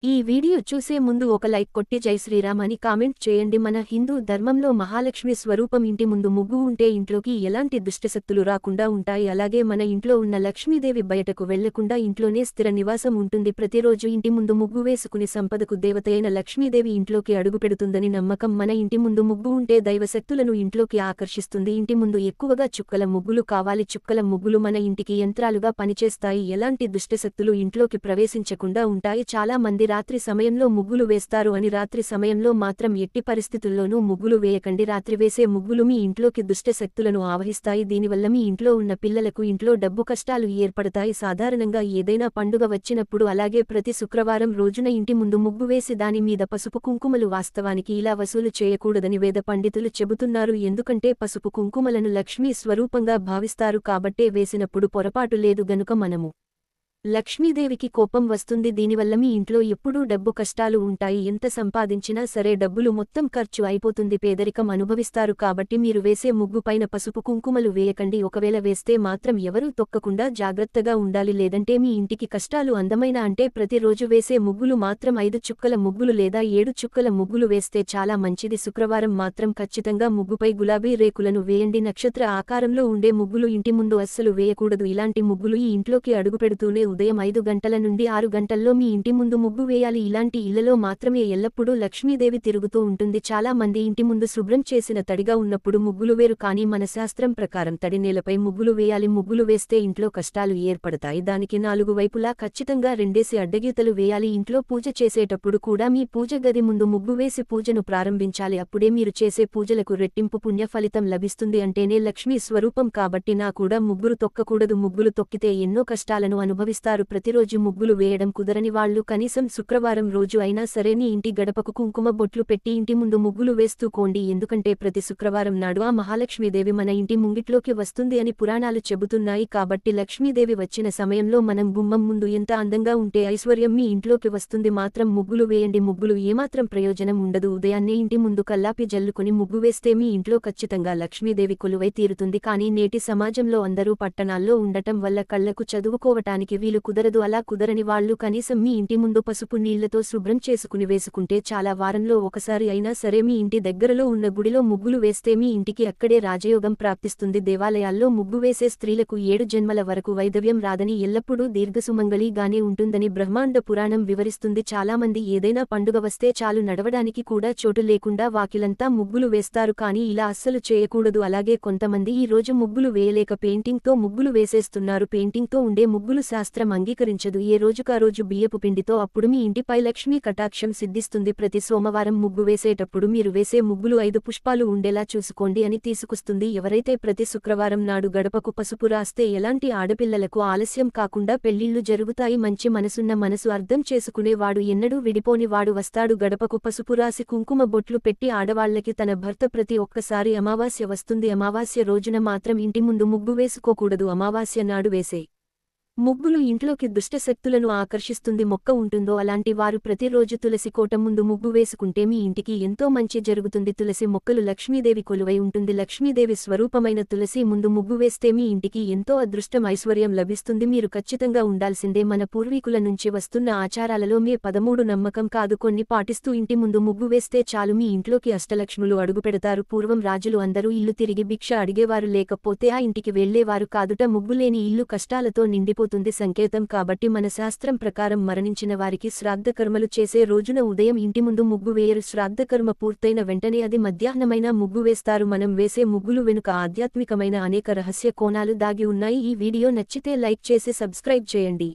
ఈ వీడియో చూసే ముందు ఒక లైక్ కొట్టి జై శ్రీరామ్ అని కామెంట్ చేయండి. మన హిందూ ధర్మంలో మహాలక్ష్మి స్వరూపం ఇంటి ముందు ముగ్గు ఉంటే ఇంట్లోకి ఎలాంటి దుష్టశక్తులు రాకుండా ఉంటాయి. అలాగే మన ఇంట్లో ఉన్న లక్ష్మీదేవి బయటకు వెళ్లకుండా ఇంట్లోనే స్థిర నివాసం ఉంటుంది. ప్రతిరోజు ఇంటి ముందు ముగ్గు వేసుకుని సంపదకు దేవతయైన లక్ష్మీదేవి ఇంట్లోకి అడుగుపెడుతుందని నమ్మకం. మన ఇంటి ముందు ముగ్గు ఉంటే దైవశక్తులను ఇంట్లోకి ఆకర్షిస్తుంది. ఇంటి ముందు ఎక్కువగా చుక్కల ముగ్గులు కావాలి. చుక్కల ముగ్గులు మన ఇంటికి యంత్రాలుగా పనిచేస్తాయి. ఎలాంటి దుష్టశక్తులు ఇంట్లోకి ప్రవేశించకుండా ఉంటాయి. చాలా మంది రాత్రి సమయంలో ముగ్గులు వేస్తారు అని రాత్రి సమయంలో మాత్రం ఎట్టి పరిస్థితుల్లోనూ ముగ్గులు వేయకండి. రాత్రి వేసే ముగ్గులు మీ ఇంట్లోకి దుష్ట శక్తులను ఆవహిస్తాయి. దీనివల్ల మీ ఇంట్లో ఉన్న పిల్లలకు ఇంట్లో డబ్బు కష్టాలు ఏర్పడతాయి. సాధారణంగా ఏదైనా పండుగ వచ్చినప్పుడు అలాగే ప్రతి శుక్రవారం రోజున ఇంటి ముందు ముగ్గు వేసి దాని మీద పసుపు కుంకుమలు వాస్తవానికి ఇలా వసూలు చేయకూడదని వేద పండితులు చెబుతున్నారు. ఎందుకంటే పసుపు కుంకుమలను లక్ష్మీ స్వరూపంగా భావిస్తారు కాబట్టే వేసినప్పుడు పొరపాటు లేదు గనుక మనము లక్ష్మీదేవికి కోపం వస్తుంది. దీనివల్ల మీ ఇంట్లో ఎప్పుడూ డబ్బు కష్టాలు ఉంటాయి. ఎంత సంపాదించినా సరే డబ్బులు మొత్తం ఖర్చు అయిపోతుంది. పేదరికం అనుభవిస్తారు. కాబట్టి మీరు వేసే ముగ్గు పైన పసుపు కుంకుమలు వేయకండి. ఒకవేళ వేస్తే మాత్రం ఎవరూ తొక్కకుండా జాగ్రత్తగా ఉండాలి. లేదంటే మీ ఇంటికి కష్టాలు. అందమైన అంటే ప్రతిరోజు వేసే ముగ్గులు మాత్రం 5 చుక్కల ముగ్గులు లేదా 7 చుక్కల ముగ్గులు వేస్తే చాలా మంచిది. శుక్రవారం మాత్రం ఖచ్చితంగా ముగ్గుపై గులాబీ రేకులను వేయండి. నక్షత్ర ఆకారంలో ఉండే ముగ్గులు ఇంటి ముందు అస్సలు వేయకూడదు. ఇలాంటి ముగ్గులు ఈ ఇంట్లోకి అడుగుపెడుతూనే ఉదయం 5 గంటల నుండి 6 గంటల్లో మీ ఇంటి ముందు ముగ్గు వేయాలి. ఇలాంటి ఇళ్లలో మాత్రమే ఎల్లప్పుడూ లక్ష్మీదేవి తిరుగుతూ ఉంటుంది. చాలా మంది ఇంటి ముందు శుభ్రం చేసిన తడిగా ఉన్నప్పుడు ముగ్గులు వేరు. కానీ మన శాస్త్రం ప్రకారం తడి నేలపై ముగ్గులు వేయాలి. ముగ్గులు వేస్తే ఇంట్లో కష్టాలు ఏర్పడతాయి. దానికి 4 వైపులా ఖచ్చితంగా 2 అడ్డగీతలు వేయాలి. ఇంట్లో పూజ చేసేటప్పుడు కూడా మీ పూజ గది ముందు ముగ్గు వేసి పూజను ప్రారంభించాలి. అప్పుడే మీరు చేసే పూజలకు రెట్టింపు పుణ్య ఫలితం లభిస్తుంది. అంటేనే లక్ష్మీ స్వరూపం కాబట్టి నా కూడా ముగ్గులు తొక్కకూడదు. ముగ్గులు తొక్కితే ఎన్నో కష్టాలను అనుభవిస్తారు. ప్రతిరోజు ముగ్గులు వేయడం కుదరని వాళ్లు కనీసం శుక్రవారం రోజు అయినా సరే నీ ఇంటి గడపకు కుంకుమ బొట్లు పెట్టి ఇంటి ముందు ముగ్గులు వేస్తూకోండి. ఎందుకంటే ప్రతి శుక్రవారం నాడు ఆ మహాలక్ష్మీదేవి మన ఇంటి ముంగిట్లోకి వస్తుంది అని పురాణాలు చెబుతున్నాయి. కాబట్టి లక్ష్మీదేవి వచ్చిన సమయంలో మనం గుమ్మం ముందు ఎంత అందంగా ఉంటే ఐశ్వర్యం మీ ఇంట్లోకి వస్తుంది. మాత్రం ముగ్గులు వేయండి. ముగ్గులు ఏమాత్రం ప్రయోజనం ఉండదు. ఉదయాన్నే ఇంటి ముందు కల్లాపి జల్లుకుని ముగ్గు వేస్తే మీ ఇంట్లో ఖచ్చితంగా లక్ష్మీదేవి కొలువై తీరుతుంది. కానీ నేటి సమాజంలో అందరూ పట్టణాల్లో ఉండటం వల్ల కళ్లకు చదువుకోవటానికి వీలు కుదరదు. అలా కుదరని వాళ్లు కనీసం మీ ఇంటి ముందు పసుపు నీళ్లతో శుభ్రం చేసుకుని వేసుకుంటే చాలా. వారంలో ఒకసారి అయినా సరే మీ ఇంటి దగ్గరలో ఉన్న గుడిలో ముగ్గులు వేస్తే మీ ఇంటికి అక్కడే రాజయోగం ప్రాప్తిస్తుంది. దేవాలయాల్లో ముగ్గు వేసే స్త్రీలకు 7 జన్మల వరకు వైధవ్యం రాదని ఎల్లప్పుడూ దీర్ఘసుమంగళిగానే ఉంటుందని బ్రహ్మాండ పురాణం వివరిస్తుంది. చాలామంది ఏదైనా పండుగ వస్తే చాలు నడవడానికి కూడా చోటు లేకుండా వాకిలంతా ముగ్గులు వేస్తారు. కానీ ఇలా అస్సలు చేయకూడదు. అలాగే కొంతమంది ఈ రోజు ముగ్గులు వేయలేక పెయింటింగ్తో ముగ్గులు వేసేస్తున్నారు. పెయింటింగ్తో ఉండే ముగ్గులు శాస్త్రం అంగీకరించదు. ఏ రోజుకా రోజు బియ్యపు పిండితో అప్పుడు మీ ఇంటిపై లక్ష్మీ కటాక్షం సిద్ధిస్తుంది. ప్రతి సోమవారం ముగ్గు వేసేటప్పుడు మీరు వేసే ముగ్గులు 5 పుష్పాలు ఉండేలా చూసుకోండి అని తీసుకొస్తుంది. ఎవరైతే ప్రతి శుక్రవారం నాడు గడపకు పసుపు రాస్తే ఎలాంటి ఆడపిల్లలకు ఆలస్యం కాకుండా పెళ్లిళ్లు జరుగుతాయి. మంచి మనసున్న మనసు అర్థం చేసుకునే వాడు ఎన్నడూ విడిపోని వాడు వస్తాడు. గడపకు పసుపు రాసి కుంకుమ బొట్లు పెట్టి ఆడవాళ్లకి తన భర్త ప్రతి ఒక్కసారి అమావాస్య వస్తుంది. అమావాస్య రోజున మాత్రం ఇంటి ముందు ముగ్గు వేసుకోకూడదు. అమావాస్య నాడు వేసే ముగ్గులు ఇంట్లోకి దుష్టశక్తులను ఆకర్షిస్తుంది. మొక్క ఉంటుందో అలాంటి వారు ప్రతిరోజు తులసి కోట ముందు ముగ్గు వేసుకుంటే మీ ఇంటికి ఎంతో మంచి జరుగుతుంది. తులసి మొక్కలు లక్ష్మీదేవి కొలువై ఉంటుంది. లక్ష్మీదేవి స్వరూపమైన తులసి ముందు ముగ్గు వేస్తే మీ ఇంటికి ఎంతో అదృష్టం ఐశ్వర్యం లభిస్తుంది. మీరు ఖచ్చితంగా ఉండాల్సిందే. మన పూర్వీకుల నుంచి వస్తున్న ఆచారాలలో మే 13 నమ్మకం కాదు, కొన్ని పాటిస్తూ ఇంటి ముందు ముగ్గు వేస్తే చాలు మీ ఇంట్లోకి అష్టలక్ష్ములు అడుగుపెడతారు. పూర్వం రాజులు అందరూ ఇల్లు తిరిగి భిక్ష అడిగేవారు, లేకపోతే ఆ ఇంటికి వెళ్లేవారు కాదుట. ముగ్గులేని ఇల్లు కష్టాలతో నిండిపోతుంది సంకేతం. కాబట్టి మన శాస్త్రం ప్రకారం మరణించిన వారికి శ్రాద్ధకర్మలు చేసే రోజున ఉదయం ఇంటి ముందు ముగ్గు వేయరు. శ్రాద్ధకర్మ పూర్తయిన వెంటనే అది మధ్యాహ్నమైన ముగ్గు వేస్తారు. మనం వేసే ముగ్గులు వెనుక ఆధ్యాత్మికమైన అనేక రహస్య కోణాలు దాగి ఉన్నాయి. ఈ వీడియో నచ్చితే లైక్ చేసి సబ్స్క్రైబ్ చేయండి.